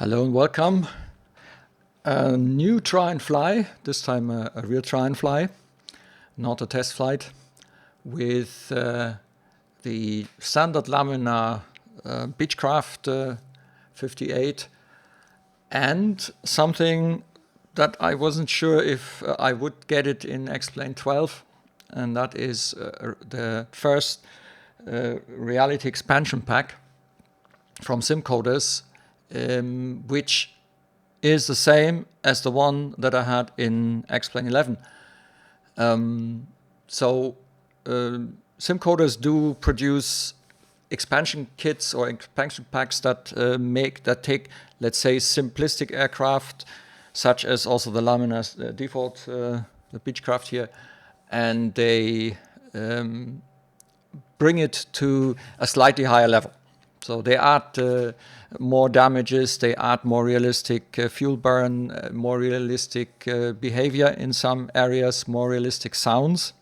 Hello and welcome. A new Try&Fly, this time a real Try&Fly, not a test flight, with the standard Laminar Beechcraft 58 and something that I wasn't sure if I would get it in XP12, and that is the first reality expansion pack from SimCoders, which is the same as the one that I had in XP11. SimCoders do produce expansion kits or expansion packs that take, let's say, simplistic aircraft, such as also the Laminar's default, the Beechcraft here, and they bring it to a slightly higher level. So they add more damages, they add more realistic fuel burn, more realistic behavior in some areas, more realistic sounds.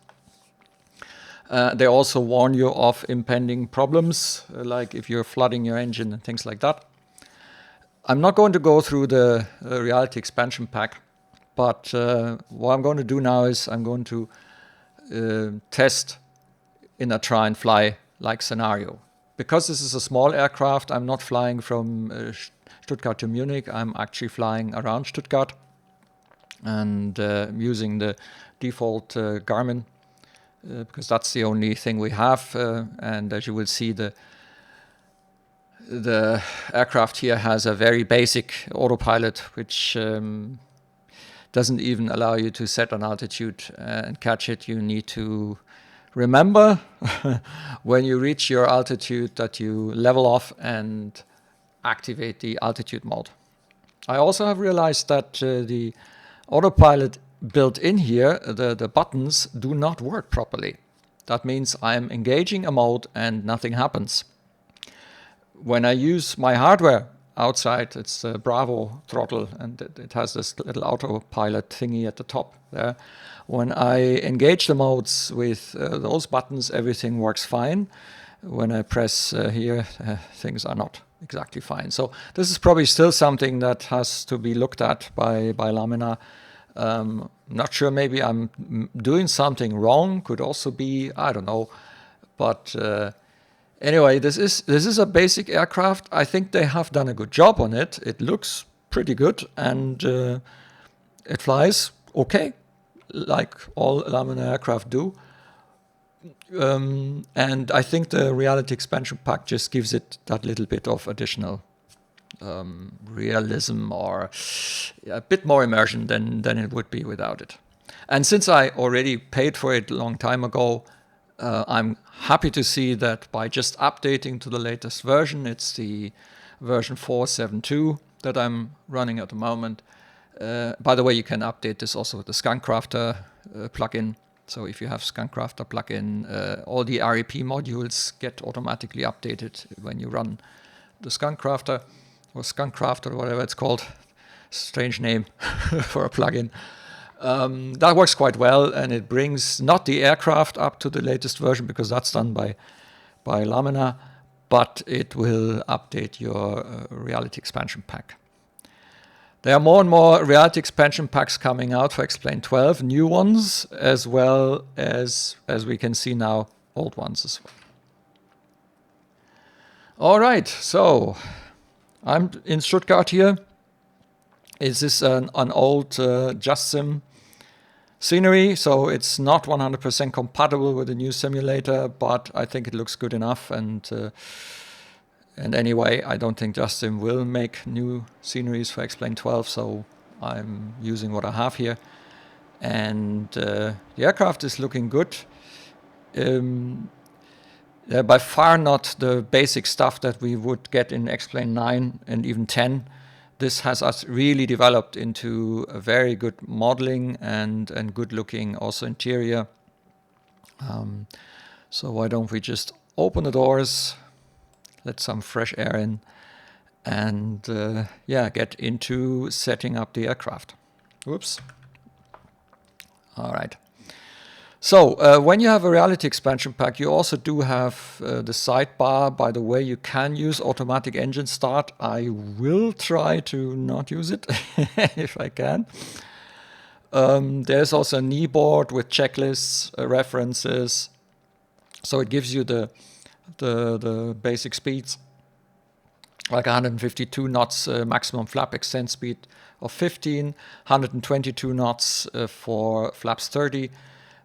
They also warn you of impending problems, like if you're flooding your engine and things like that. I'm not going to go through the reality expansion pack, but what I'm going to do now is I'm going to test in a Try&Fly like scenario. Because this is a small aircraft, I'm not flying from Stuttgart to Munich. I'm actually flying around Stuttgart and using the default Garmin because that's the only thing we have. And as you will see, the aircraft here has a very basic autopilot, which doesn't even allow you to set an altitude and catch it. You need to remember when you reach your altitude that you level off and activate the altitude mode. I also have realized that the autopilot built in here, the buttons do not work properly. That means I'm engaging a mode and nothing happens. When I use my hardware outside, it's a Bravo throttle and it has this little autopilot thingy at the top there. When I engage the modes with those buttons, everything works fine. When I press here, things are not exactly fine. So this is probably still something that has to be looked at by Laminar. Not sure, maybe I'm doing something wrong, could also be, I don't know. But anyway, this is a basic aircraft. I think they have done a good job on it. It looks pretty good and it flies okay, like all Laminar aircraft do. And I think the reality expansion pack just gives it that little bit of additional realism or a bit more immersion than it would be without it. And since I already paid for it a long time ago, I'm happy to see that by just updating to the latest version, it's the version 4.7.2 that I'm running at the moment. By the way, you can update this also with the SkunkCrafter plugin. So if you have SkunkCrafter plugin, all the REP modules get automatically updated when you run the SkunkCrafter or SkunkCrafter or whatever it's called. Strange name for a plugin. That works quite well, and it brings not the aircraft up to the latest version because that's done by Laminar, but it will update your reality expansion pack. There are more and more reality expansion packs coming out for XP12, new ones, as well as we can see now, old ones as well. All right, so I'm in Stuttgart here. Is this an old JustSim scenery? So it's not 100% compatible with the new simulator, but I think it looks good enough. And anyway, I don't think JustSim will make new sceneries for XP12, so I'm using what I have here. And the aircraft is looking good. By far not the basic stuff that we would get in XP9 and even 10. This has us really developed into a very good modeling and good looking also interior. So why don't we just open the doors, let some fresh air in, and get into setting up the aircraft. Whoops. All right. So when you have a reality expansion pack, you also do have the sidebar. By the way, you can use automatic engine start. I will try to not use it if I can. There's also a kneeboard with checklists, references. So it gives you the basic speeds, like 152 knots maximum flap extend speed of 15, 122 knots for flaps 30.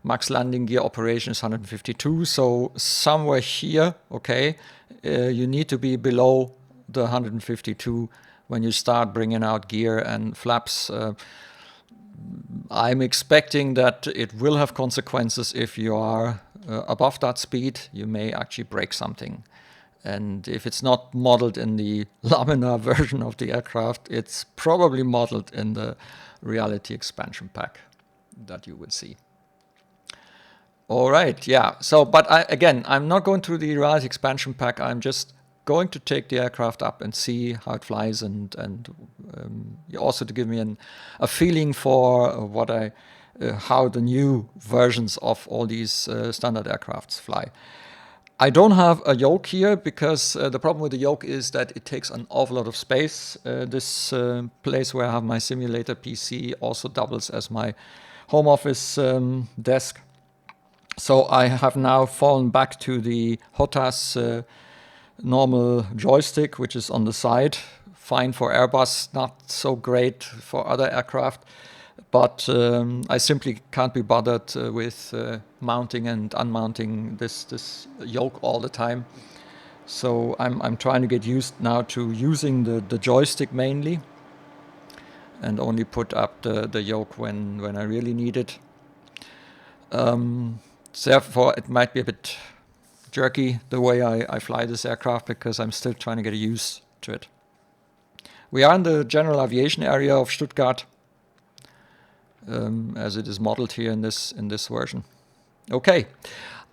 Max landing gear operation is 152. So somewhere here, okay, you need to be below the 152 when you start bringing out gear and flaps. I'm expecting that it will have consequences if you are above that speed. You may actually break something. And if it's not modeled in the Laminar version of the aircraft, it's probably modeled in the reality expansion pack that you would see. All right, yeah. So, but again, I'm not going through the reality expansion pack. I'm just going to take the aircraft up and see how it flies, and also to give me a feeling for what how the new versions of all these standard aircrafts fly. I don't have a yoke here because the problem with the yoke is that it takes an awful lot of space. This place where I have my simulator PC also doubles as my home office desk. So I have now fallen back to the Hotas normal joystick, which is on the side. Fine for Airbus, not so great for other aircraft. But I simply can't be bothered with mounting and unmounting this yoke all the time. So I'm trying to get used now to using the joystick mainly, and only put up the yoke when I really need it. Therefore, it might be a bit jerky the way I fly this aircraft, because I'm still trying to get used to it. We are in the general aviation area of Stuttgart, as it is modeled here in this version. Okay,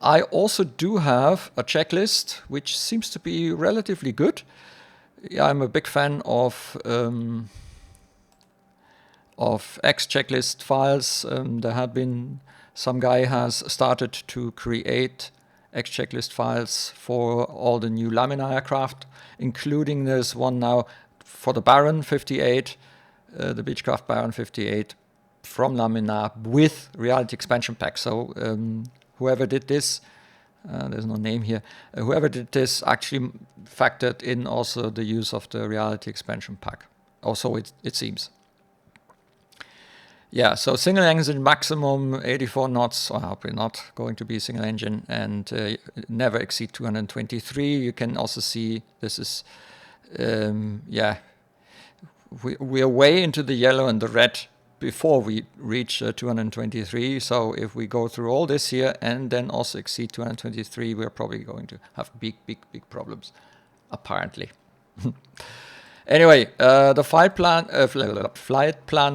I also do have a checklist which seems to be relatively good. I'm a big fan of X checklist files. There had been some guy has started to create X checklist files for all the new Laminar aircraft, including this one now for the Baron 58, the Beechcraft Baron 58 from Laminar with reality expansion pack. So whoever did this, there's no name here, whoever did this actually factored in also the use of the reality expansion pack. Also, it seems. Yeah, so single engine maximum 84 knots, or hopefully not going to be single engine, and never exceed 223. You can also see this is, yeah, we are way into the yellow and the red before we reach 223. So if we go through all this here and then also exceed 223, we're probably going to have big problems, apparently. Anyway, the flight plan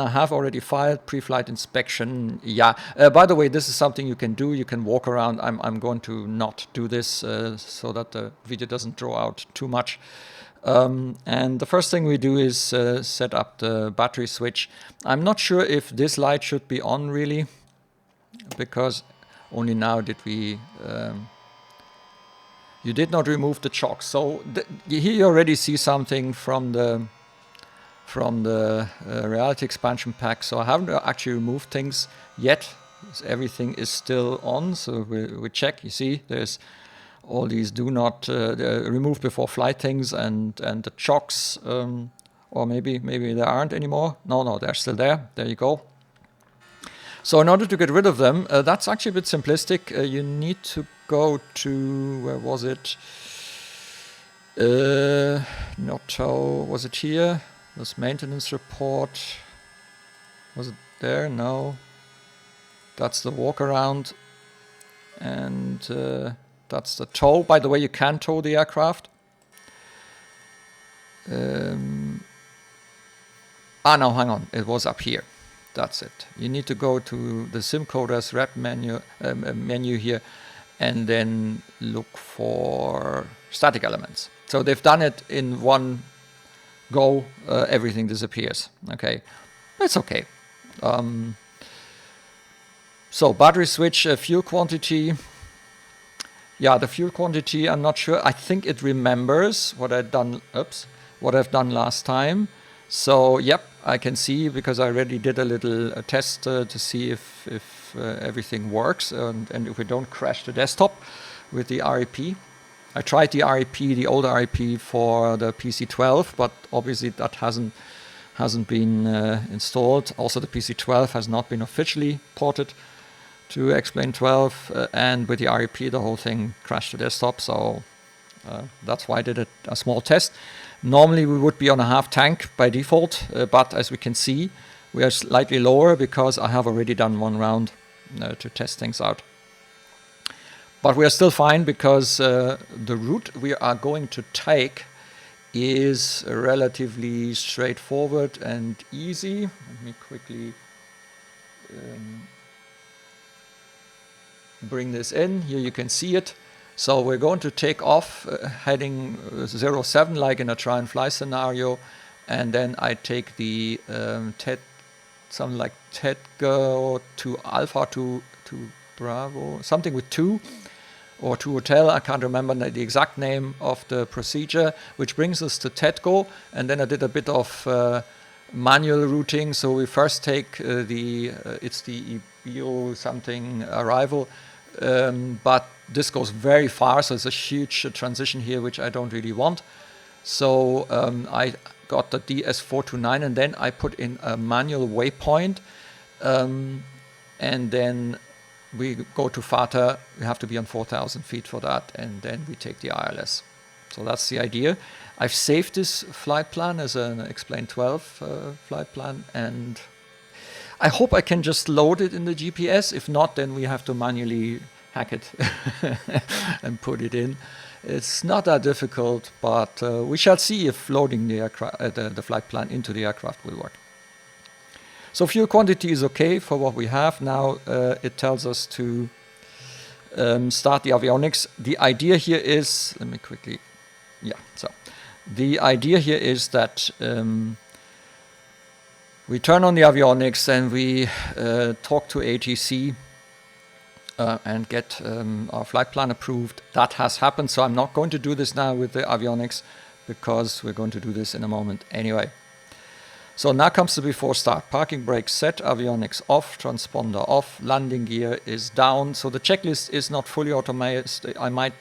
I have already filed, pre-flight inspection. Yeah, by the way, this is something you can do. You can walk around. I'm going to not do this so that the video doesn't draw out too much. And the first thing we do is set up the battery switch. I'm not sure if this light should be on really, because only now did we... you did not remove the chock. So here you already see something from the reality expansion pack. So I haven't actually removed things yet. Everything is still on. So we check. You see, there's all these do not remove before flight things and the chocks, or maybe there aren't anymore. No, they're still there. There you go. So in order to get rid of them, that's actually a bit simplistic. You need to go to, where was it? Was it here? This maintenance report. Was it there? No. That's the walk around. And that's the tow. By the way, you can tow the aircraft. No, hang on. It was up here. That's it. You need to go to the SimCoders rep menu here, and then look for static elements. So they've done it in one go. Everything disappears. Okay, that's okay. So battery switch, fuel quantity. Yeah, the fuel quantity, I'm not sure. I think it remembers what I've done. Oops, what I've done last time. So yep, I can see because I already did a little test to see if everything works and if we don't crash the desktop with the REP. I tried the REP, the old REP for the PC12, but obviously that hasn't been installed. Also, the PC12 has not been officially ported to XPlane12, and with the REP, the whole thing crashed the desktop. So that's why I did a small test. Normally, we would be on a half tank by default, but as we can see, we are slightly lower because I have already done one round to test things out. But we are still fine because the route we are going to take is relatively straightforward and easy. Let me quickly bring this in. Here you can see it. So we're going to take off heading 07 like in a try-and-fly scenario, and then I take the something like TEDGO to Alpha to Bravo, something with 2 or to Hotel. I can't remember the exact name of the procedure, which brings us to TEDGO, and then I did a bit of manual routing. So we first take it's the EBO something arrival, but this goes very far, so it's a huge transition here, which I don't really want. So I got the DS429, and then I put in a manual waypoint, and then we go to FATA. We have to be on 4,000 feet for that, and then we take the ILS. So that's the idea. I've saved this flight plan as an XPlane12 flight plan, and I hope I can just load it in the GPS. If not, then we have to manually hack it and put it in. It's not that difficult, but we shall see if loading the flight plan into the aircraft will work. So fuel quantity is okay for what we have. Now it tells us to start the avionics. The idea here is, let me quickly, so the idea here is that we turn on the avionics and we talk to ATC and get our flight plan approved. That has happened, so I'm not going to do this now with the avionics because we're going to do this in a moment anyway. So now comes the before start. Parking brake set, avionics off, transponder off, landing gear is down. So the checklist is not fully automated. I might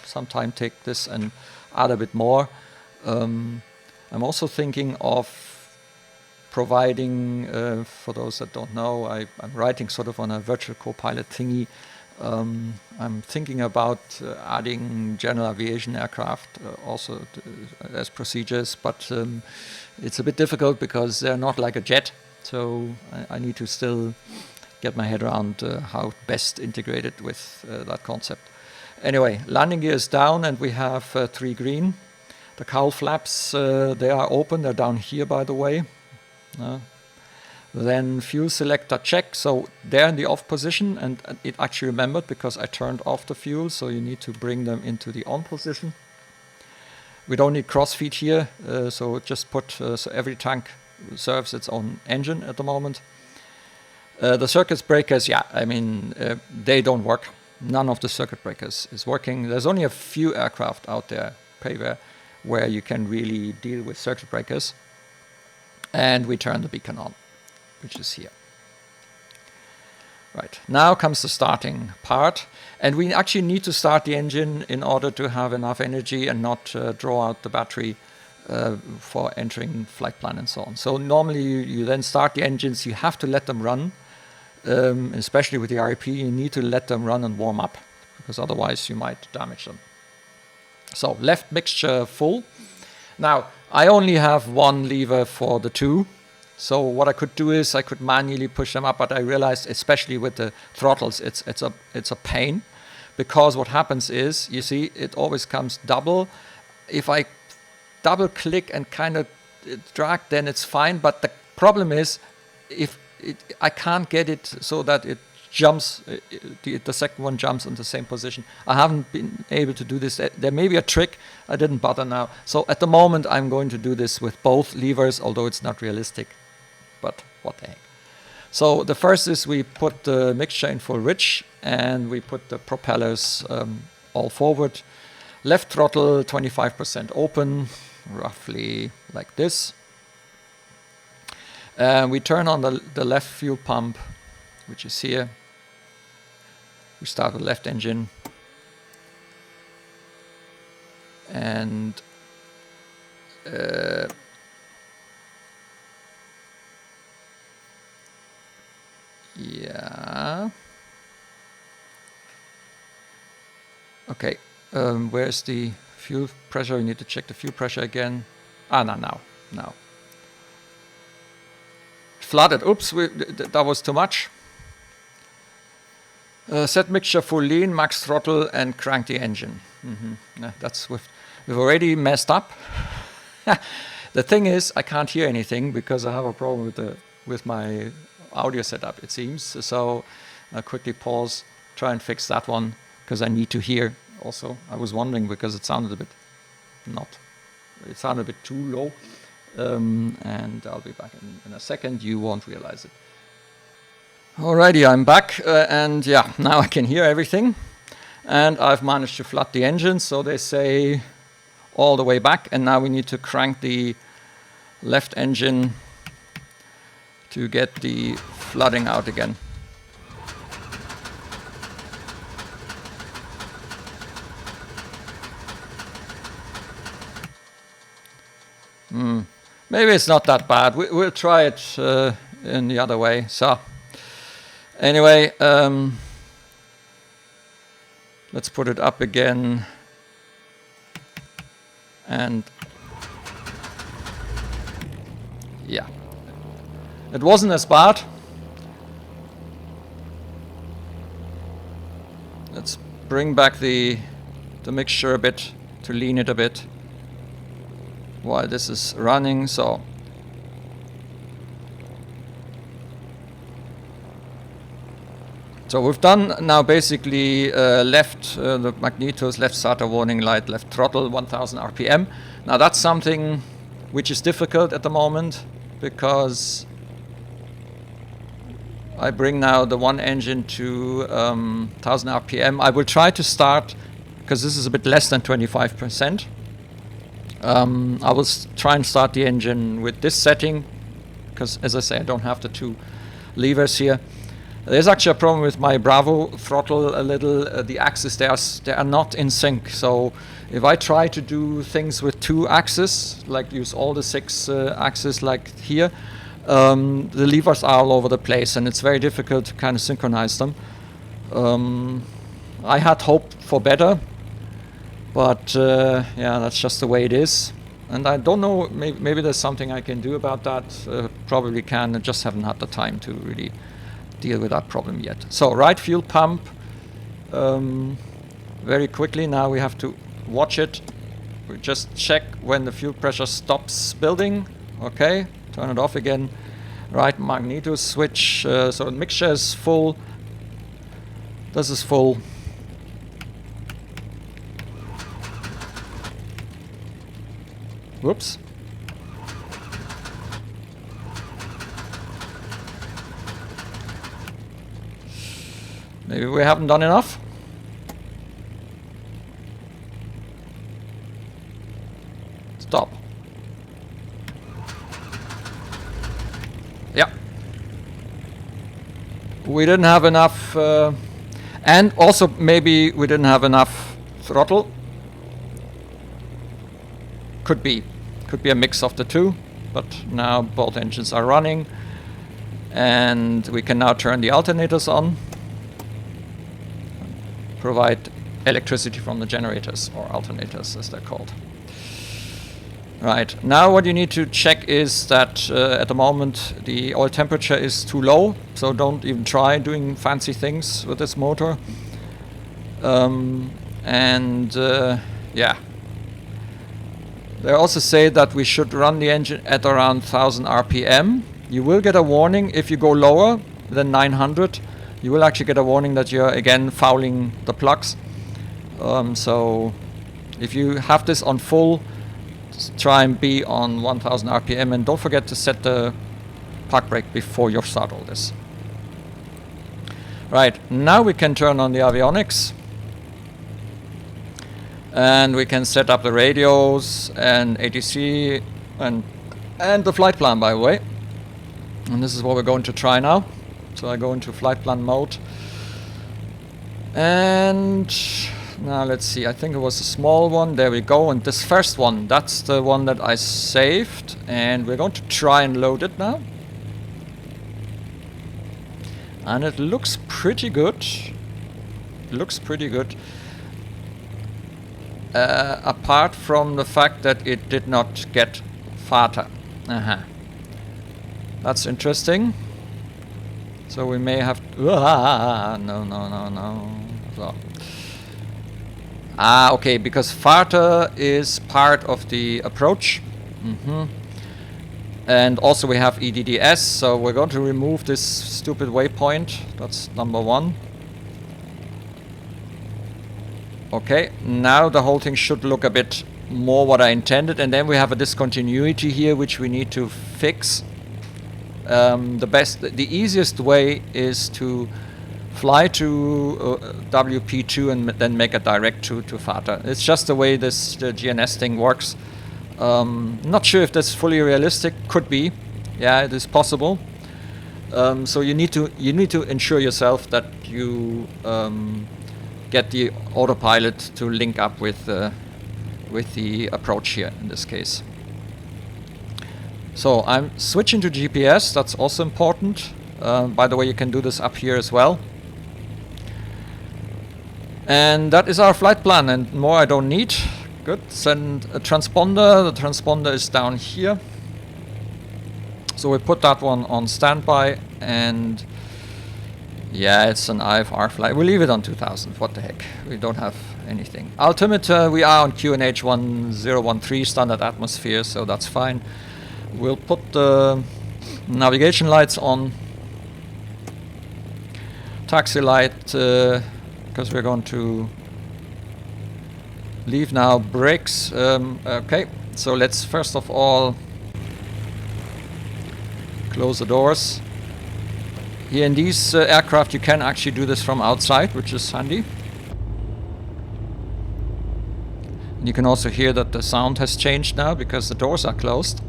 sometime take this and add a bit more. I'm also thinking of providing, for those that don't know, I'm writing sort of on a virtual co-pilot thingy. I'm thinking about adding general aviation aircraft also as procedures, but it's a bit difficult because they're not like a jet, so I need to still get my head around how best integrated with that concept. Anyway, landing gear is down and we have 3 green. The cowl flaps, they are open, they're down here by the way. Then fuel selector check, so they're in the off position, and it actually remembered because I turned off the fuel, so you need to bring them into the on position. We don't need crossfeed here, so just put, so every tank serves its own engine at the moment. The circuit breakers, they don't work. None of the circuit breakers is working. There's only a few aircraft out there, where you can really deal with circuit breakers. And we turn the beacon on, which is here. Right, now comes the starting part. And we actually need to start the engine in order to have enough energy and not draw out the battery for entering flight plan and so on. So normally you then start the engines, you have to let them run, especially with the REP, you need to let them run and warm up, because otherwise you might damage them. So left mixture full. Now, I only have one lever for the 2. So what I could do is I could manually push them up, but I realized, especially with the throttles, it's a pain, because what happens is, you see, it always comes double. If I double click and kind of drag, then it's fine. But the problem is, I can't get it so that it jumps, the second one jumps in the same position. I haven't been able to do this. There may be a trick, I didn't bother now. So at the moment I'm going to do this with both levers, although it's not realistic, but what the heck. So the first is we put the mixture in full rich, and we put the propellers all forward. Left throttle 25% open, roughly like this. We turn on the left fuel pump, which is here. We start with left engine. And yeah. Okay. Where's the fuel pressure? We need to check the fuel pressure again. Ah, no, now. Flooded. Oops, that was too much. Set mixture full lean, max throttle, and crank the engine. That's we've already messed up. The thing is, I can't hear anything because I have a problem with my audio setup, it seems. So I'll quickly pause, try and fix that one because I need to hear. Also, I was wondering because it sounded a bit too low. And I'll be back in a second. You won't realize it. Alrighty, I'm back, and yeah, now I can hear everything. And I've managed to flood the engine, so they say all the way back. And now we need to crank the left engine to get the flooding out again. Maybe it's not that bad. We'll try it in the other way. So anyway, let's put it up again. And yeah, it wasn't as bad. Let's bring back the mixture a bit to lean it a bit while this is running. So we've done now basically left the magnetos, left starter warning light, left throttle, 1000 RPM. Now that's something which is difficult at the moment because I bring now the one engine to 1000 RPM. I will try to start, because this is a bit less than 25%. I will try and start the engine with this setting, because as I say, I don't have the two levers here. There's actually a problem with my Bravo throttle a little. The axes, they are not in sync. So if I try to do things with two axes, like use all the 6 axes like here, the levers are all over the place, and it's very difficult to kind of synchronize them. I had hoped for better, but yeah, that's just the way it is. And I don't know, maybe there's something I can do about that. Probably can, I just haven't had the time to really deal with that problem yet. So right fuel pump, very quickly now we have to watch it. We just check when the fuel pressure stops building. Okay, turn it off again. Right magneto switch, so the mixture is full. This is full. Whoops. Maybe we haven't done enough. Stop. Yeah. We didn't have enough, and also maybe we didn't have enough throttle. Could be a mix of the two, but now both engines are running, and we can now turn the alternators on. Provide electricity from the generators, or alternators as they're called. Right, now what you need to check is that at the moment the oil temperature is too low, so don't even try doing fancy things with this motor. Yeah. They also say that we should run the engine at around 1000 RPM. You will get a warning if you go lower than 900. You will actually get a warning that you're again fouling the plugs. So if you have this on full, try and be on 1000 RPM, and don't forget to set the park brake before you start all this. Right, now we can turn on the avionics. And we can set up the radios and ATC and the flight plan, by the way. And this is what we're going to try now. So I go into flight plan mode. And now let's see, I think it was a small one. There we go. And this first one, that's the one that I saved. And we're going to try and load it now. And it looks pretty good. It looks pretty good. Apart from the fact that it did not get faster. That's interesting. So we may have to, no. So. Okay, because farther is part of the approach. And also we have EDDS, so we're going to remove this stupid waypoint. That's number one. Okay, now the whole thing should look a bit more what I intended, and then we have a discontinuity here which we need to fix. The easiest way is to fly to WP2 and then make a direct to FATA. It's just the way the GNS thing works. Not sure if that's fully realistic. Could be. Yeah, it is possible. So you need to ensure yourself that you get the autopilot to link up with the approach here in this case. So I'm switching to GPS. That's also important. By the way, you can do this up here as well. And that is our flight plan, and more I don't need. Good. Send a transponder. The transponder is down here. So we put that one on standby, and yeah, it's an IFR flight. We'll leave it on 2000. What the heck? We don't have anything. Altimeter, we are on QNH 1013 standard atmosphere, so that's fine. We'll put the navigation lights on. Taxi light, because we're going to leave now. Brakes. Okay, so let's first of all close the doors. Here in these aircraft you can actually do this from outside, which is handy. And you can also hear that the sound has changed now because the doors are closed.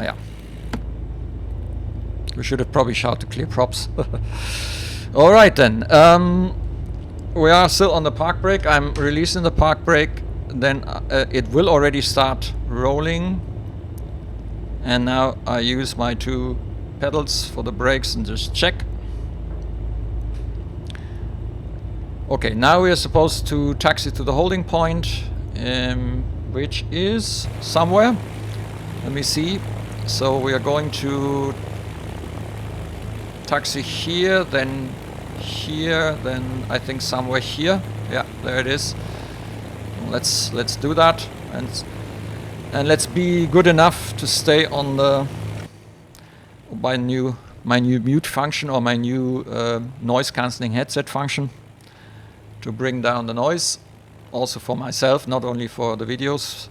Yeah. We should have probably shouted clear props. Alright then. We are still on the park brake. I'm releasing the park brake. Then it will already start rolling. And now I use my two pedals for the brakes and just check. Okay, now we are supposed to taxi to the holding point, which is somewhere. Let me see. So we are going to taxi here, then I think somewhere here. Yeah, there it is. Let's do that, and let's be good enough to stay on my new mute function, or my new noise cancelling headset function, to bring down the noise, also for myself, not only for the videos.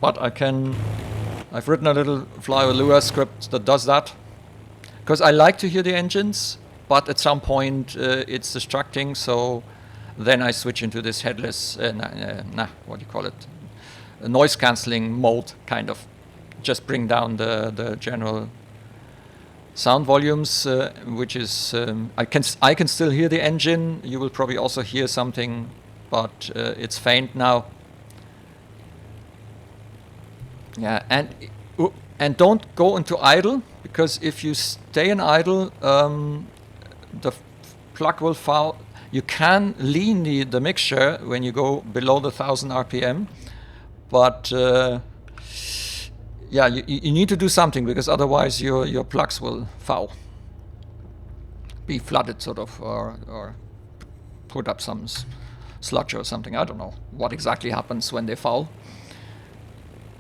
But I've written a little Fly with Lua script that does that, because I like to hear the engines, but at some point it's distracting, so then I switch into this headless, what do you call it? A noise cancelling mode, kind of. Just bring down the general sound volumes, which is, I can still hear the engine. You will probably also hear something, but it's faint now. Yeah, and don't go into idle, because if you stay in idle, the plug will foul. You can lean the mixture when you go below the 1000 RPM, but yeah, you need to do something, because otherwise your plugs will foul, be flooded sort of, or put up some sludge or something. I don't know what exactly happens when they foul.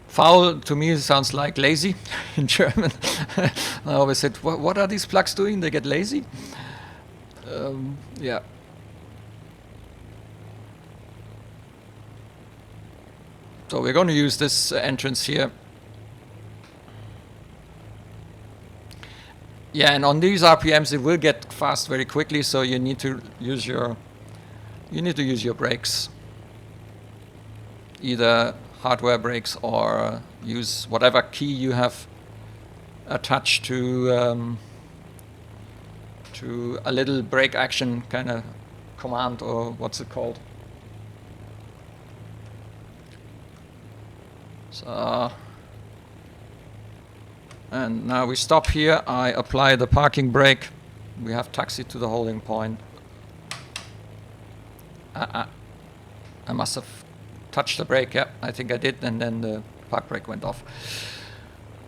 Foul to me sounds like lazy in German. I always said, what are these plugs doing? They get lazy. Yeah. So we're going to use this entrance here. Yeah, and on these RPMs it will get fast very quickly, so you need to use your brakes, either hardware brakes or use whatever key you have attached to a little brake action kind of command, or what's it called. So, and now we stop here. I apply the parking brake. We have taxied to the holding point. I must have touched the brake. Yeah, I think I did, and then the park brake went off.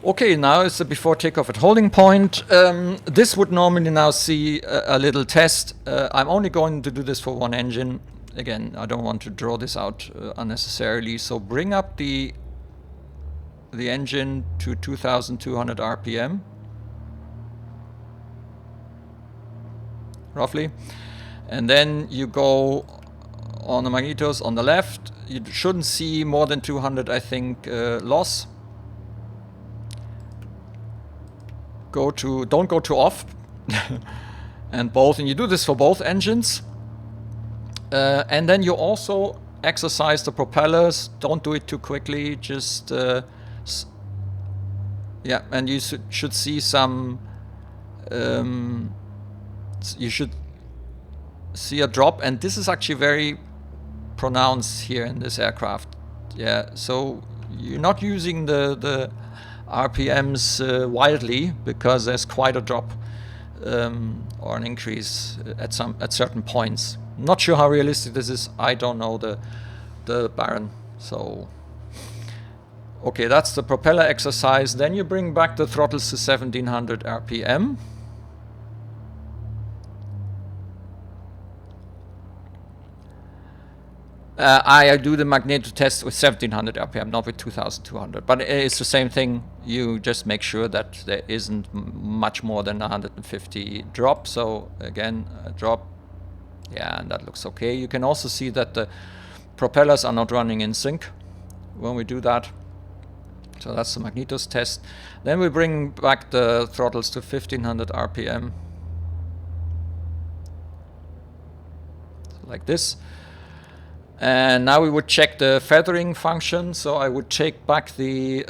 Okay, now it's the before takeoff at holding point. This would normally now see a little test. I'm only going to do this for one engine. Again, I don't want to draw this out unnecessarily. So bring up the engine to 2,200 RPM, roughly. And then you go on the magnetos on the left. You shouldn't see more than 200, I think, loss. Don't go to off. And both, and you do this for both engines. And then you also exercise the propellers. Don't do it too quickly, just yeah, and you should see some you should see a drop, and this is actually very pronounced here in this aircraft. Yeah, so you're not using the RPMs wildly, because there's quite a drop or an increase at certain points. Not sure how realistic this is. I don't know the Baron. So okay, that's the propeller exercise. Then you bring back the throttles to 1700 RPM. I do the magneto test with 1700 RPM, not with 2200. But it's the same thing. You just make sure that there isn't much more than 150 drop. So again, a drop. Yeah, and that looks okay. You can also see that the propellers are not running in sync when we do that. So that's the magnetos test. Then we bring back the throttles to 1500 RPM. So like this. And now we would check the feathering function. So I would take back the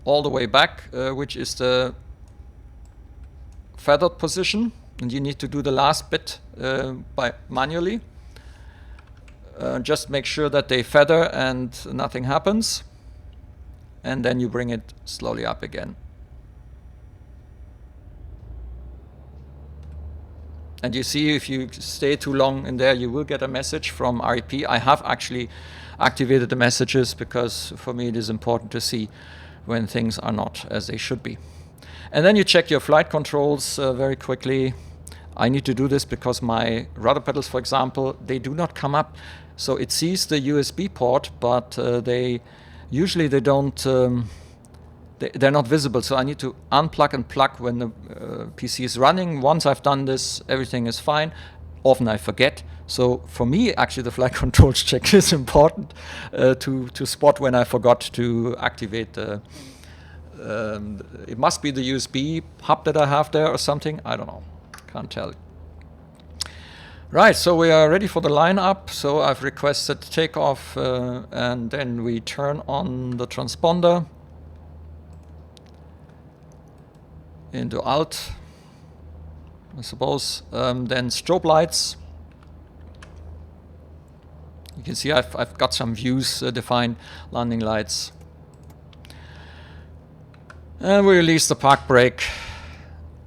all the way back, which is the feathered position. And you need to do the last bit manually. Just make sure that they feather and nothing happens. And then you bring it slowly up again. And you see, if you stay too long in there, you will get a message from REP. I have actually activated the messages, because for me it is important to see when things are not as they should be. And then you check your flight controls very quickly. I need to do this because my rudder pedals, for example, they do not come up. So it sees the USB port, but they don't. They're not visible, so I need to unplug and plug when the PC is running. Once I've done this, everything is fine. Often I forget. So for me, actually, the flight controls check is important to spot when I forgot to activate the. It must be the USB hub that I have there or something. I don't know. Can't tell. Right, so we are ready for the lineup. So I've requested takeoff, and then we turn on the transponder into alt, I suppose. Then strobe lights. You can see I've got some views defined, landing lights. And we release the park brake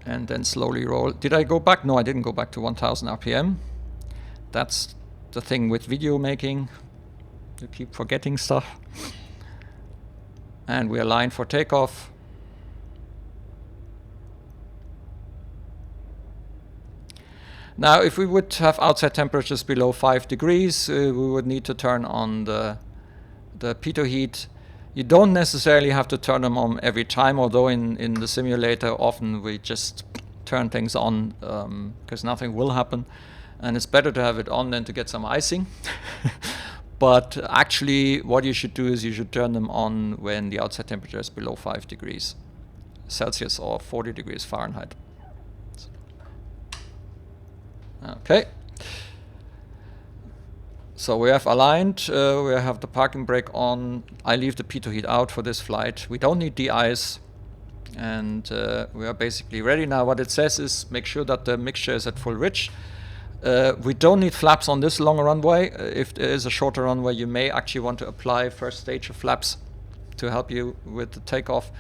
and then slowly roll. Did I go back? No, I didn't go back to 1000 RPM. That's the thing with video making. You keep forgetting stuff. And we align for takeoff. Now, if we would have outside temperatures below 5 degrees, we would need to turn on the pitot heat. You don't necessarily have to turn them on every time, although in the simulator often we just turn things on because nothing will happen. And it's better to have it on than to get some icing. But actually, what you should do is you should turn them on when the outside temperature is below 5 degrees Celsius or 40 degrees Fahrenheit. Okay. So we have aligned, we have the parking brake on. I leave the pitot heat out for this flight. We don't need de-ice. And we are basically ready now. What it says is make sure that the mixture is at full rich. We don't need flaps on this long runway. If there is a shorter runway, you may actually want to apply first stage of flaps to help you with the takeoff.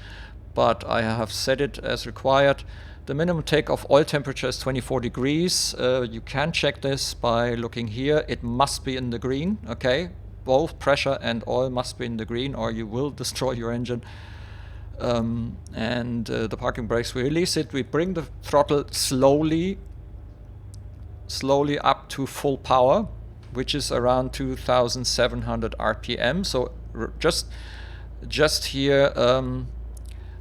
But I have set it as required. The minimum takeoff oil temperature is 24 degrees. You can check this by looking here. It must be in the green, okay? Both pressure and oil must be in the green or you will destroy your engine. The parking brakes, we release it. We bring the throttle slowly up to full power, which is around 2,700 RPM. So just here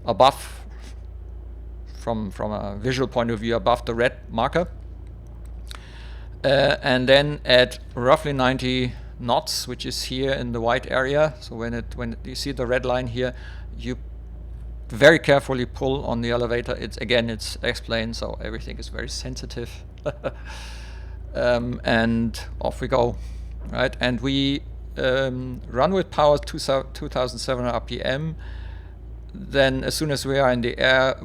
above, from a visual point of view, above the red marker. And then at roughly 90 knots, which is here in the white area. So when you see the red line here, you very carefully pull on the elevator. It's explained, so everything is very sensitive. And off we go, right? And we run with power 2,700 RPM. Then as soon as we are in the air,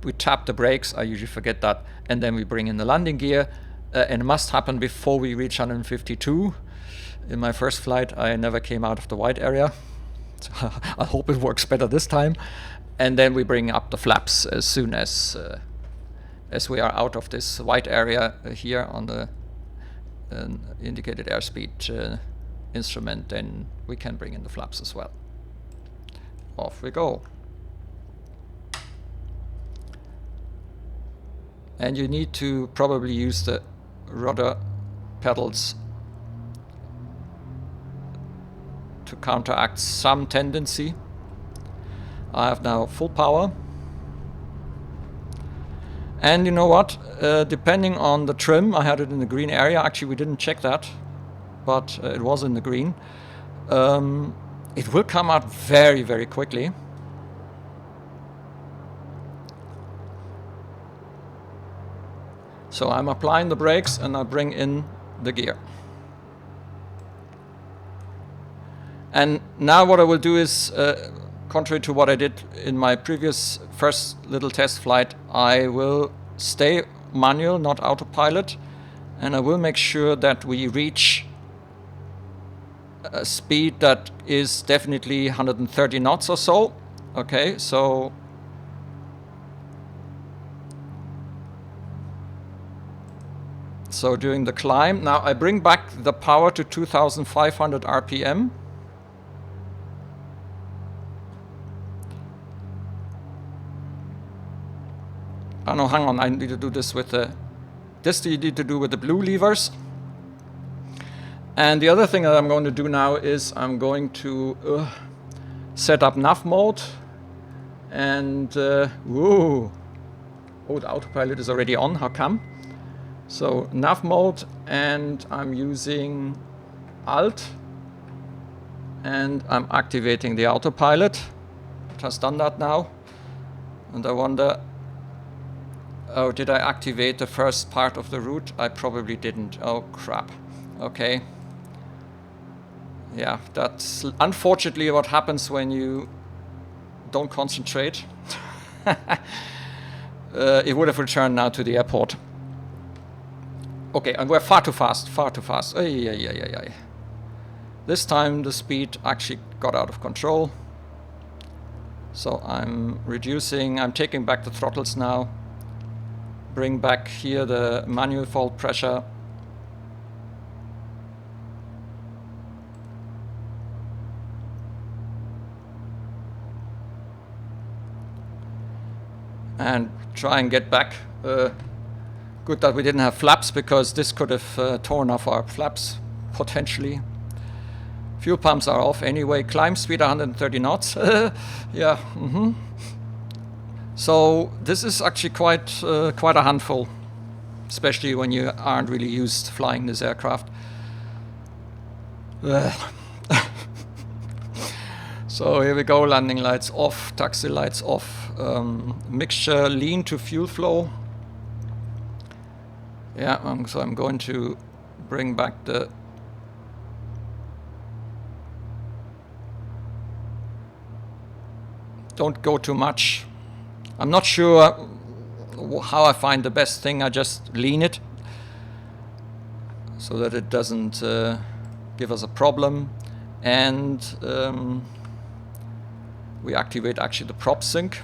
we tap the brakes. I usually forget that. And then we bring in the landing gear. And it must happen before we reach 152. In my first flight, I never came out of the white area. So I hope it works better this time. And then we bring up the flaps as soon as we are out of this white area here on the indicated airspeed instrument. Then we can bring in the flaps as well. Off we go. And you need to probably use the rudder pedals to counteract some tendency. I have now full power. And you know what? Depending on the trim, I had it in the green area. Actually, we didn't check that, but it was in the green. It will come out very, very quickly. So I'm applying the brakes and I bring in the gear. And now what I will do is, contrary to what I did in my previous first little test flight, I will stay manual, not autopilot, and I will make sure that we reach a speed that is definitely 130 knots or so. Okay, so during the climb, now I bring back the power to 2,500 RPM. Oh no, hang on, I need to do this with the, you need to do with the blue levers. And the other thing that I'm going to do now is I'm going to set up nav mode. And, whoa. Oh, the autopilot is already on, how come? So nav mode, and I'm using Alt. And I'm activating the autopilot. It has done that now. And I wonder, oh, did I activate the first part of the route? I probably didn't. Oh, crap. Okay. Yeah, that's unfortunately what happens when you don't concentrate. It would have returned now to the airport. Okay, and we're far too fast, far too fast. Ay. This time the speed actually got out of control. So I'm reducing, I'm taking back the throttles now. Bring back here the manual fault pressure. And try and get back. Good that we didn't have flaps, because this could have torn off our flaps, potentially. Fuel pumps are off anyway. Climb speed 130 knots. Yeah. Mm-hmm. So this is actually quite a handful, especially when you aren't really used to flying this aircraft. So here we go, landing lights off, taxi lights off, mixture lean to fuel flow. Yeah, so I'm going to bring back the don't go too much. I'm not sure how I find the best thing. I just lean it so that it doesn't give us a problem. And we activate actually the prop sync.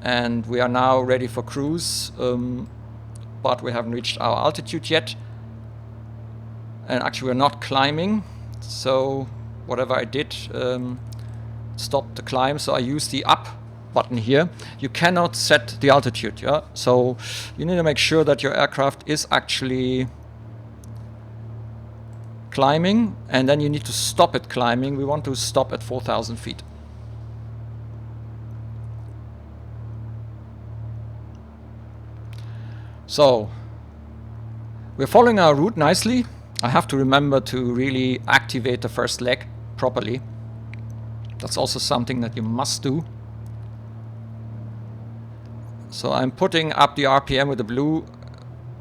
And we are now ready for cruise, but we haven't reached our altitude yet. And actually we're not climbing, so whatever I did stopped the climb. So I use the up button here. You cannot set the altitude, yeah? So you need to make sure that your aircraft is actually climbing, and then you need to stop it climbing. We want to stop at 4,000 feet. So we're following our route nicely. I have to remember to really activate the first leg properly. That's also something that you must do. So I'm putting up the RPM with the blue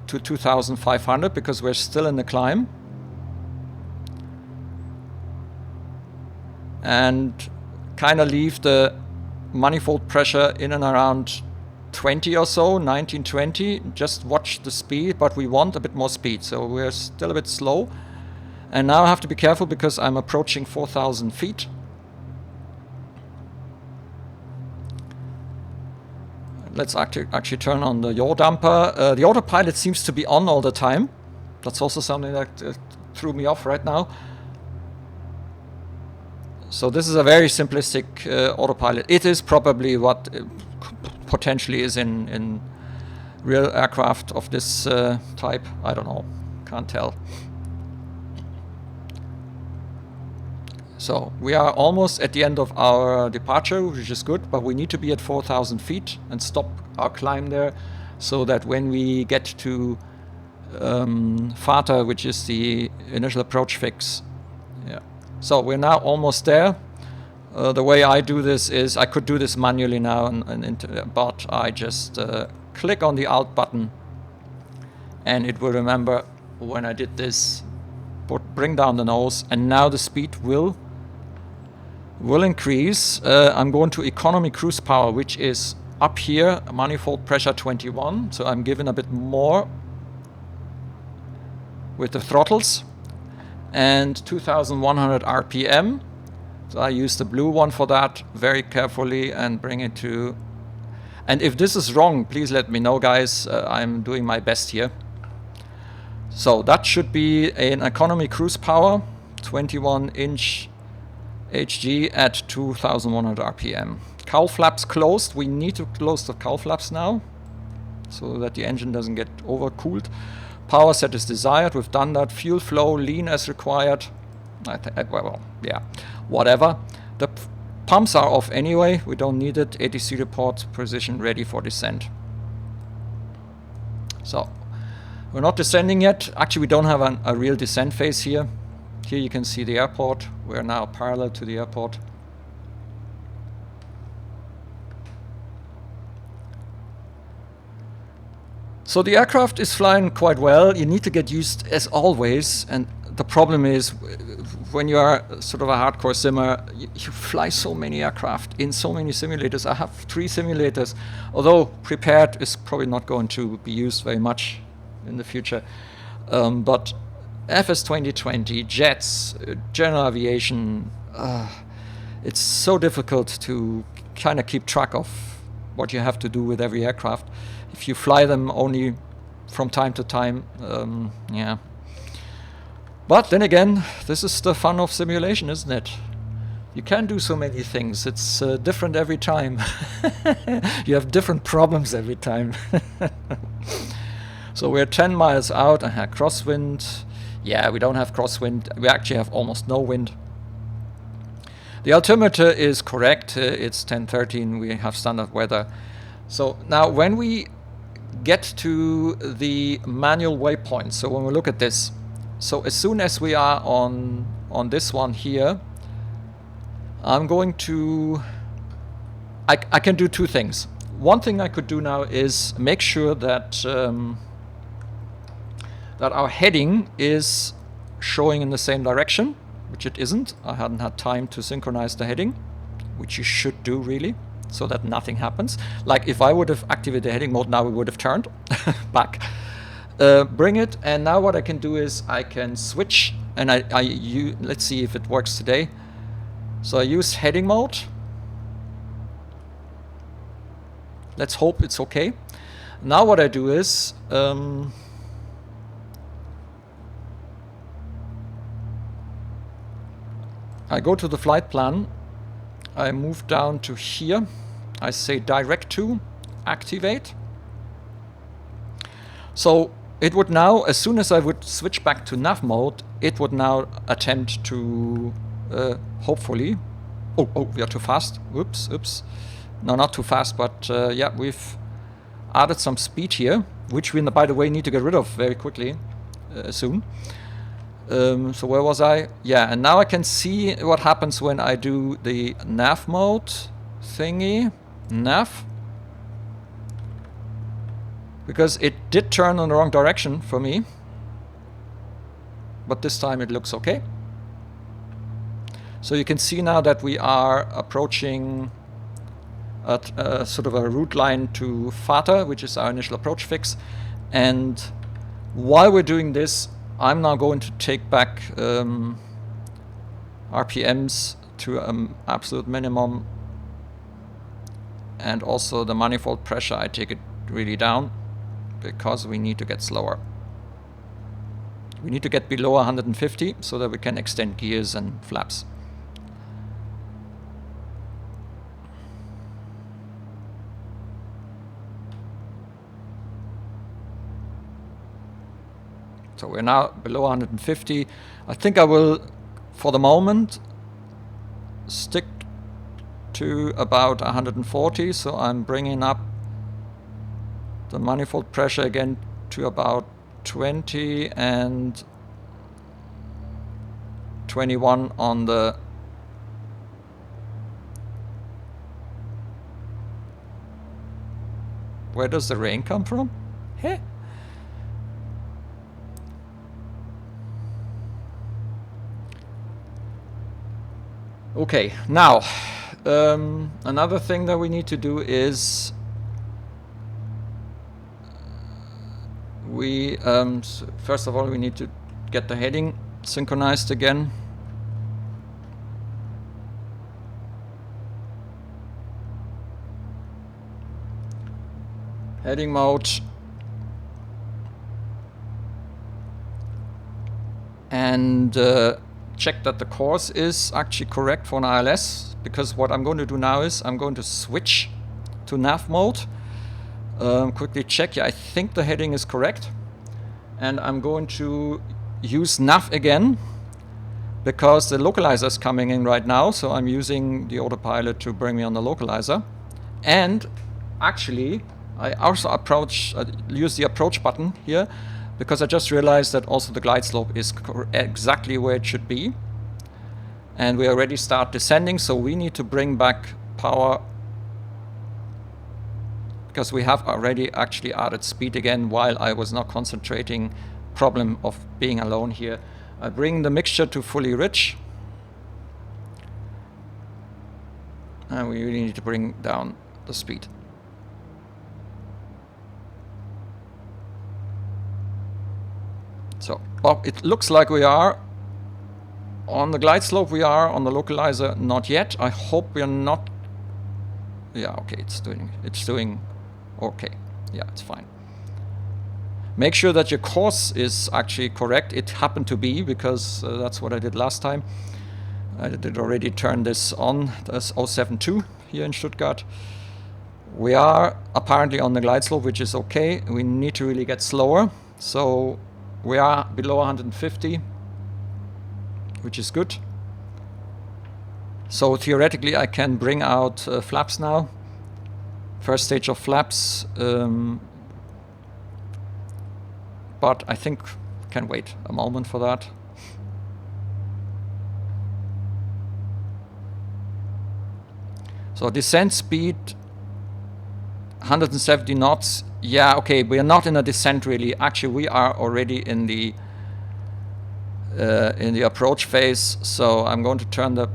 to 2,500 because we're still in the climb. And kind of leave the manifold pressure in and around 20 or so, 19, 20. Just watch the speed, but we want a bit more speed. So we're still a bit slow. And now I have to be careful because I'm approaching 4,000 feet. Let's actually turn on the yaw damper. The autopilot seems to be on all the time. That's also something that threw me off right now. So this is a very simplistic autopilot. It is probably what potentially is in real aircraft of this type. I don't know. Can't tell. So we are almost at the end of our departure, which is good, but we need to be at 4,000 feet and stop our climb there so that when we get to FATA, which is the initial approach fix. Yeah. So we're now almost there. The way I do this is, I could do this manually now, but I just click on the Alt button and it will remember when I did this, bring down the nose, and now the speed will increase. I'm going to economy cruise power, which is up here, manifold pressure 21, so I'm given a bit more with the throttles, and 2,100 RPM. So I use the blue one for that very carefully and bring it to, and if this is wrong, please let me know, guys. I'm doing my best here. So that should be an economy cruise power, 21-inch HG at 2,100 RPM. Cowl flaps closed. We need to close the cowl flaps now so that the engine doesn't get overcooled. Power set is desired. We've done that. Fuel flow, lean as required. Well, yeah, whatever. The pumps are off anyway. We don't need it. ATC report, position ready for descent. So we're not descending yet. Actually, we don't have a real descent phase here. Here you can see the airport. We're now parallel to the airport. So the aircraft is flying quite well. You need to get used, as always, and the problem is when you are sort of a hardcore simmer, you fly so many aircraft in so many simulators. I have 3 simulators, although prepared is probably not going to be used very much in the future. But FS 2020, jets, general aviation, it's so difficult to kind of keep track of what you have to do with every aircraft. If you fly them only from time to time, yeah. But then again, this is the fun of simulation, isn't it? You can do so many things. It's different every time. You have different problems every time. So we're 10 miles out. I had crosswind. Yeah, we don't have crosswind. We actually have almost no wind. The altimeter is correct. It's 10:13. We have standard weather. So now when we get to the manual waypoint, so when we look at this, So as soon as we are on this one here, I'm going to, I can do two things. One thing I could do now is make sure that that our heading is showing in the same direction, which it isn't. I hadn't had time to synchronize the heading, which you should do really, so that nothing happens. Like if I would have activated the heading mode now, we would have turned back. Bring it, and now what I can do is I can switch, and let's see if it works today. So I use heading mode. Let's hope it's okay. Now what I do is I go to the flight plan, I move down to here, I say direct to, activate. So it would now, as soon as I would switch back to nav mode, it would now attempt to, hopefully, oh, we are too fast, oops. No, not too fast, but yeah, we've added some speed here, which we, by the way, need to get rid of very quickly, soon. So where was I? Yeah, and now I can see what happens when I do the nav mode thingy, nav. Because it did turn in the wrong direction for me. But this time it looks okay. So you can see now that we are approaching at sort of a route line to FATA, which is our initial approach fix. And while we're doing this, I'm now going to take back RPMs to absolute minimum, and also the manifold pressure I take it really down, because we need to get slower. We need to get below 150 so that we can extend gears and flaps. So we're now below 150. I think I will, for the moment, stick to about 140. So I'm bringing up the manifold pressure again to about 20 and 21 on the where does the rain come from? Hey. Okay, now another thing that we need to do is we first of all we need to get the heading synchronized again. Heading mode, and check that the course is actually correct for an ILS, because what I'm going to do now is I'm going to switch to nav mode, quickly check, yeah, I think the heading is correct, and I'm going to use nav again because the localizer is coming in right now, so I'm using the autopilot to bring me on the localizer. And actually I also use the approach button here, because I just realized that also the glide slope is exactly where it should be. And we already start descending, so we need to bring back power, because we have already actually added speed again while I was not concentrating. Problem of being alone here. I bring the mixture to fully rich. And we really need to bring down the speed. So, well, it looks like we are on the glide slope, we are on the localizer, not yet. I hope we are not. Yeah, okay, it's doing okay. Yeah, it's fine. Make sure that your course is actually correct. It happened to be, because that's what I did last time. I did already turn this on, that's 072 here in Stuttgart. We are apparently on the glide slope, which is okay. We need to really get slower. So we are below 150, which is good. So theoretically I can bring out flaps now. First stage of flaps. But I think Can wait a moment for that. So descent speed 170 knots. Yeah, okay, we are not in a descent really. Actually, we are already in the approach phase. So I'm going to turn the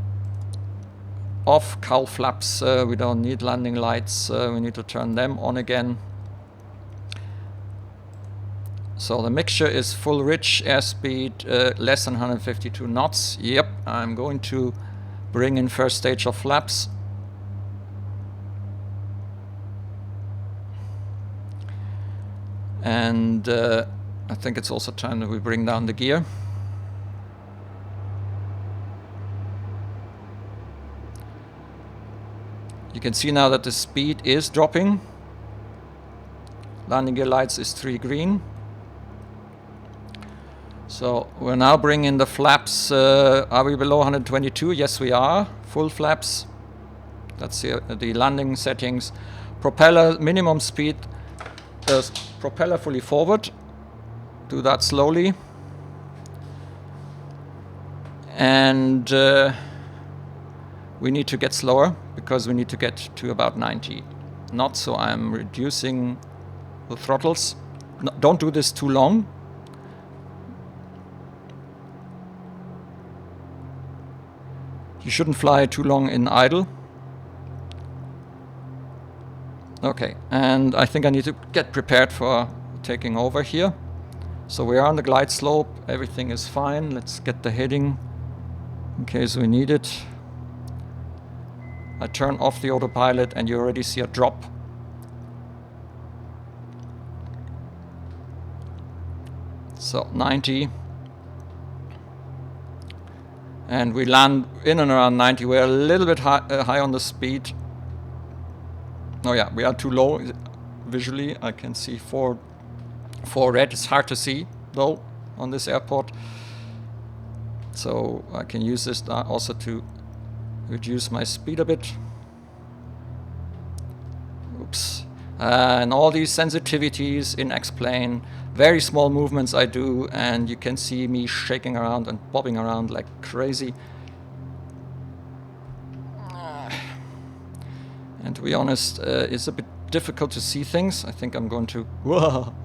off cowl flaps. We don't need landing lights. We need to turn them on again. So the mixture is full rich, airspeed less than 152 knots. Yep, I'm going to bring in first stage of flaps. And I think it's also time that we bring down the gear. You can see now that the speed is dropping. Landing gear lights is 3 green. So we're now bringing the flaps. Are we below 122? Yes, we are. Full flaps. That's the landing settings. Propeller minimum speed. Propeller fully forward. Do that slowly. And we need to get slower because we need to get to about 90 knots. So I'm reducing the throttles. No, don't do this too long. You shouldn't fly too long in idle. Okay, and I think I need to get prepared for taking over here. So we are on the glide slope, everything is fine. Let's get the heading in case we need it. I turn off the autopilot and you already see a drop. So 90. And we land in and around 90. We're a little bit high on the speed. Oh yeah, we are too low visually. I can see 4 red. It's hard to see though on this airport. So I can use this also to reduce my speed a bit. Oops. And all these sensitivities in X-plane, very small movements I do, and you can see me shaking around and bobbing around like crazy. And to be honest, it's a bit difficult to see things. I think I'm going to... Whoa.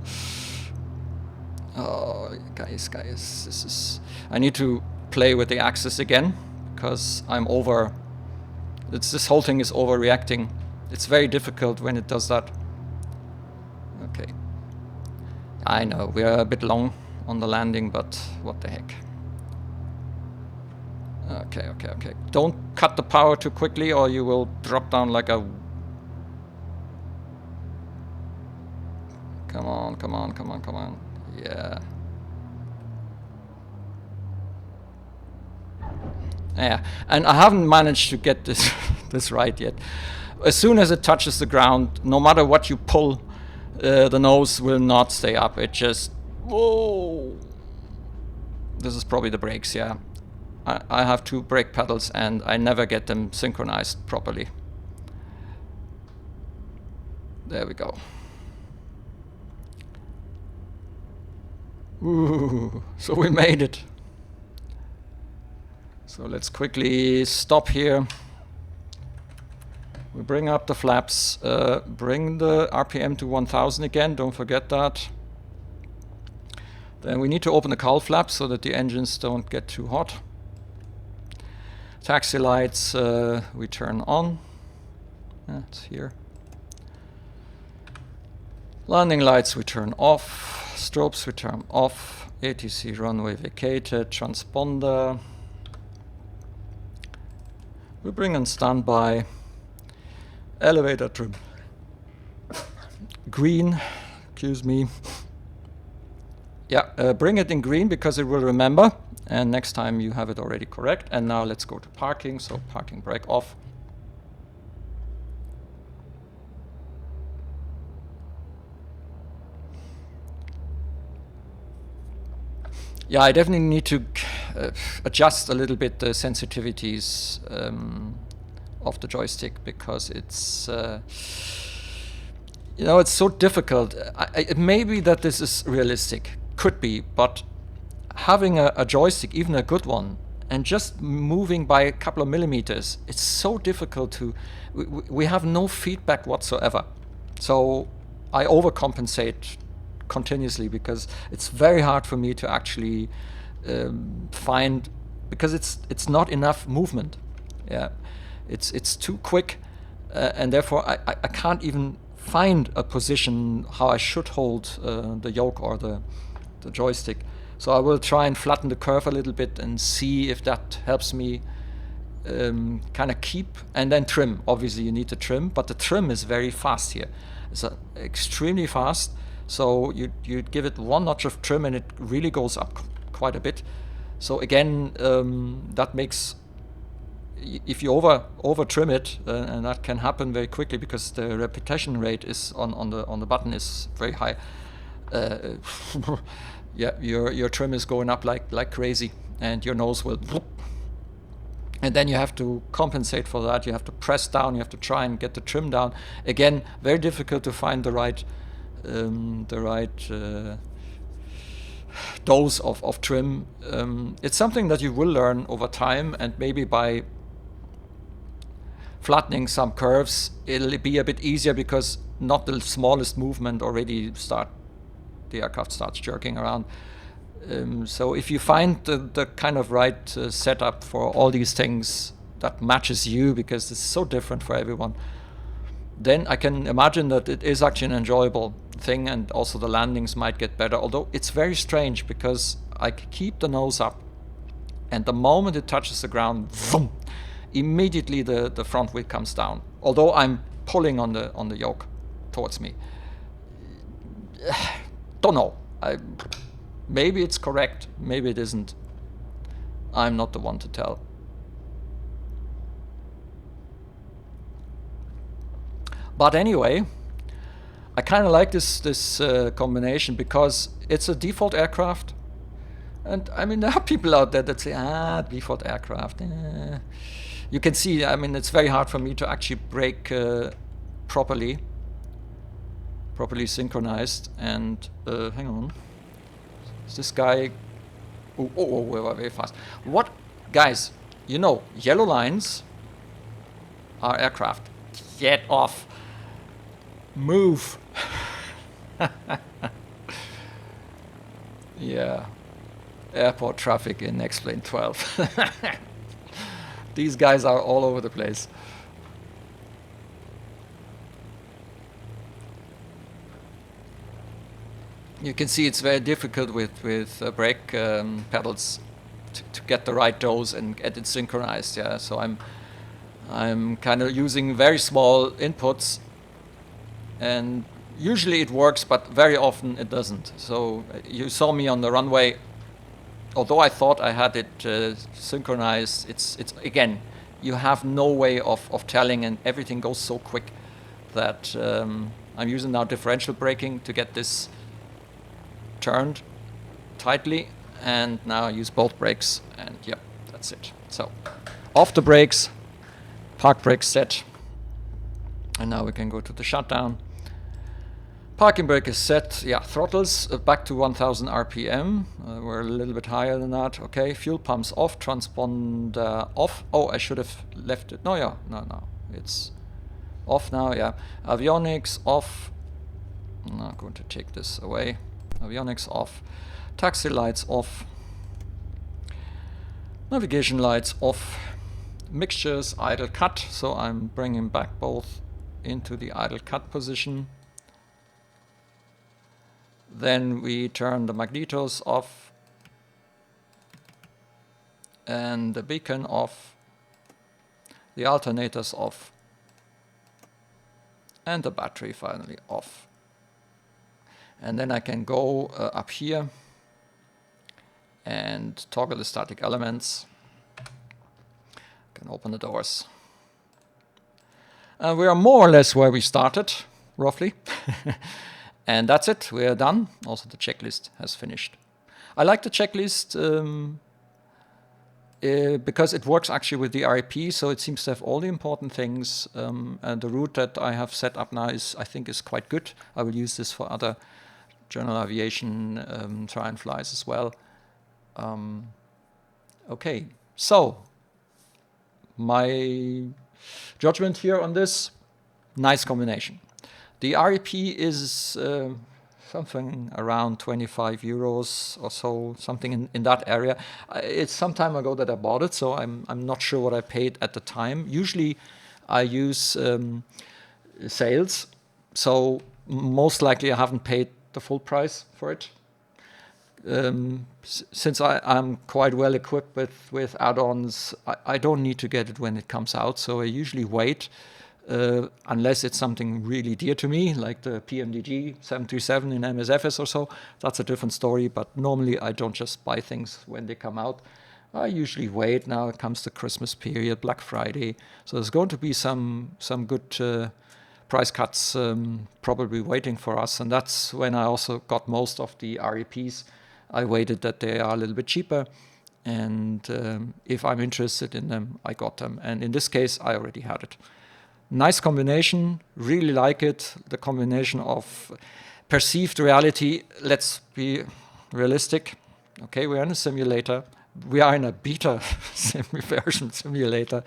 Oh, guys, this is... I need to play with the axis again, because I'm over... this whole thing is overreacting. It's very difficult when it does that. Okay. I know, we are a bit long on the landing, but what the heck. Okay. Don't cut the power too quickly or you will drop down like a... Come on. Yeah. Yeah, and I haven't managed to get this this right yet. As soon as it touches the ground, no matter what you pull, the nose will not stay up. It just... Whoa! This is probably the brakes, yeah. I have 2 brake pedals and I never get them synchronized properly. There we go. Ooh, so we made it. So let's quickly stop here. We bring up the flaps, bring the RPM to 1000 again, don't forget that. Then we need to open the cowl flaps so that the engines don't get too hot. Taxi lights we turn on. It's here. Landing lights we turn off. Strobes we turn off. ATC runway vacated. Transponder. We bring on standby. Elevator trim. Green. Excuse me. Yeah, bring it in green because it will remember. And next time you have it already correct. And now let's go to parking. So parking brake off. Yeah, I definitely need to adjust a little bit the sensitivities of the joystick because it's, you know, it's so difficult. It may be that this is realistic, could be, but having a joystick, even a good one, and just moving by a couple of millimeters, it's so difficult to, we have no feedback whatsoever. So I overcompensate continuously because it's very hard for me to actually find, because it's not enough movement. Yeah, it's too quick, and therefore I can't even find a position how I should hold the yoke or the joystick. So I will try and flatten the curve a little bit and see if that helps me kind of keep, and then trim. Obviously you need to trim, but the trim is very fast here. It's extremely fast. So you give it one notch of trim and it really goes up quite a bit. So again, that makes, if you over trim it, and that can happen very quickly because the repetition rate is on the button is very high. Yeah, your trim is going up like crazy, and your nose will, and then you have to compensate for that. You have to press down. You have to try and get the trim down. Again, very difficult to find the right dose of trim. It's something that you will learn over time, and maybe by flattening some curves, it'll be a bit easier because not the smallest movement already the aircraft starts jerking around. So if you find the kind of right setup for all these things that matches you, because it's so different for everyone, then I can imagine that it is actually an enjoyable thing, and also the landings might get better. Although it's very strange because I keep the nose up, and the moment it touches the ground, vroom, immediately the front wheel comes down. Although I'm pulling on the yoke towards me. Don't know. Maybe it's correct, maybe it isn't. I'm not the one to tell. But anyway, I kind of like this combination because it's a default aircraft. And I mean, there are people out there that say, default aircraft. You can see, I mean, it's very hard for me to actually brake properly synchronized. And hang on, is this guy? Oh, we're very fast. What, guys? You know, yellow lines are aircraft. Get off. Move. Yeah. Airport traffic in X-Plane 12. These guys are all over the place. You can see it's very difficult with brake pedals to get the right dose and get it synchronized. Yeah, so I'm kind of using very small inputs, and usually it works, but very often it doesn't. So you saw me on the runway. Although I thought I had it synchronized, it's again, you have no way of telling, and everything goes so quick that I'm using now differential braking to get this turned tightly, and now I use both brakes, and yep, that's it. So off the brakes, park brakes set, and now we can go to the shutdown. Parking brake is set. Yeah, throttles back to 1000 RPM. We're a little bit higher than that. Okay, fuel pumps off, transponder off. Oh, I should have left it. No, yeah, no, it's off now. Yeah, avionics off. I'm not going to take this away. Avionics off. Taxi lights off. Navigation lights off. Mixtures idle cut. So I'm bringing back both into the idle cut position. Then we turn the magnetos off and the beacon off, the alternators off, and the battery finally off. And then I can go up here and toggle the static elements. Can open the doors. We are more or less where we started, roughly. And that's it, we are done. Also the checklist has finished. I like the checklist because it works actually with the REP, so it seems to have all the important things. And the route that I have set up now I think is quite good. I will use this for other general aviation Try&Flys as well. Okay, so my judgment here on this, nice combination. The REP is something around 25 euros or so, something in that area. It's some time ago that I bought it, so I'm not sure what I paid at the time. Usually I use sales, so most likely I haven't paid the full price for it. Since I'm quite well equipped with add-ons, I don't need to get it when it comes out, so I usually wait. Unless it's something really dear to me, like the PMDG 737 in MSFS or so, that's a different story. But normally I don't just buy things when they come out. I usually wait. Now it comes the Christmas period, Black Friday, so there's going to be some good price cuts probably waiting for us, and that's when I also got most of the REPs. I waited that they are a little bit cheaper, and if I'm interested in them, I got them. And in this case, I already had it. Nice combination, really like it. The combination of perceived reality. Let's be realistic. Okay, we're in a simulator. We are in a beta version simulator.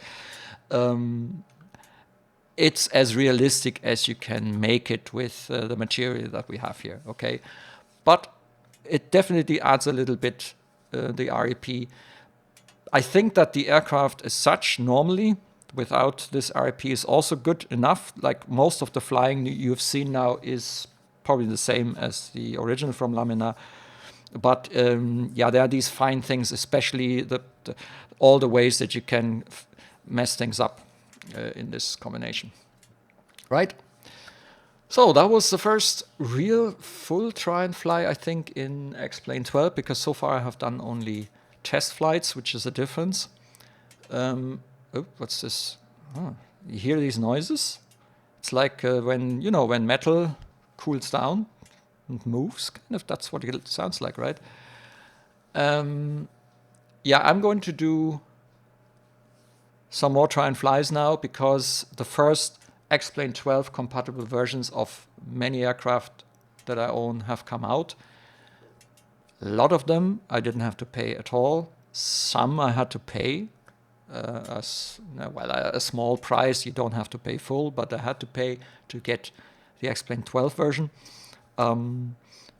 It's as realistic as you can make it with the material that we have here. Okay, but it definitely adds a little bit the REP. I think that the aircraft as such normally, without this REP, is also good enough. Like most of the flying you've seen now is probably the same as the original from Laminar. But yeah, there are these fine things, especially all the ways that you can mess things up in this combination. Right? So that was the first real full Try&Fly, I think, in XPlane12, because so far I have done only test flights, which is a difference. Oh, what's this? Oh, you hear these noises? It's like when metal cools down and moves, kind of. That's what it sounds like, right? Yeah, I'm going to do some more Try&Flies now, because the first XPlane12 compatible versions of many aircraft that I own have come out. A lot of them I didn't have to pay at all. Some I had to pay. A small price. You don't have to pay full, but I had to pay to get the XPlane12 version.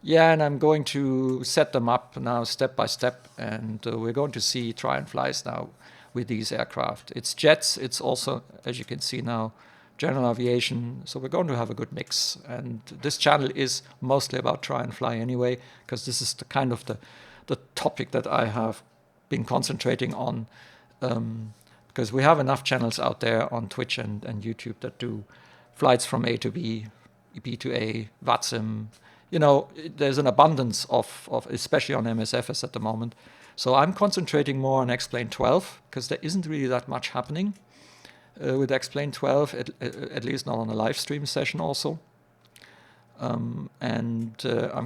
Yeah, and I'm going to set them up now step by step, and we're going to see Try&Flies now with these aircraft. It's jets, it's also, as you can see now, general aviation, so we're going to have a good mix. And this channel is mostly about Try&Fly anyway, because this is the kind of the topic that I have been concentrating on. Because we have enough channels out there on Twitch and YouTube that do flights from A to B, B to A, VATSIM. You know, there's an abundance of especially on MSFS at the moment. So I'm concentrating more on XPlane12, because there isn't really that much happening with XPlane12, at least not on a live stream session also. I'm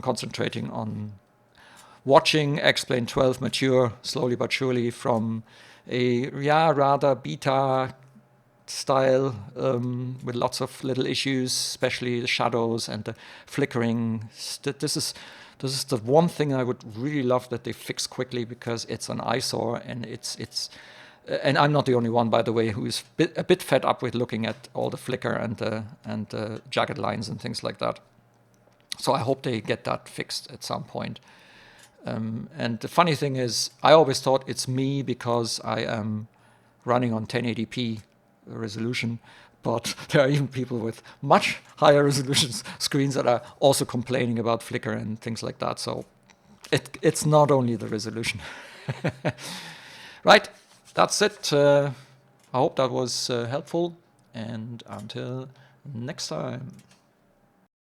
concentrating on watching XPlane12 mature slowly but surely from a rather beta style with lots of little issues, especially the shadows and the flickering. This is the one thing I would really love that they fix quickly, because it's an eyesore, and and I'm not the only one, by the way, who is a bit fed up with looking at all the flicker and the jagged lines and things like that. So I hope they get that fixed at some point. And the funny thing is, I always thought it's me because I am running on 1080p resolution, but there are even people with much higher resolution screens that are also complaining about flicker and things like that. So it's not only the resolution. Right, that's it. I hope that was helpful, and until next time.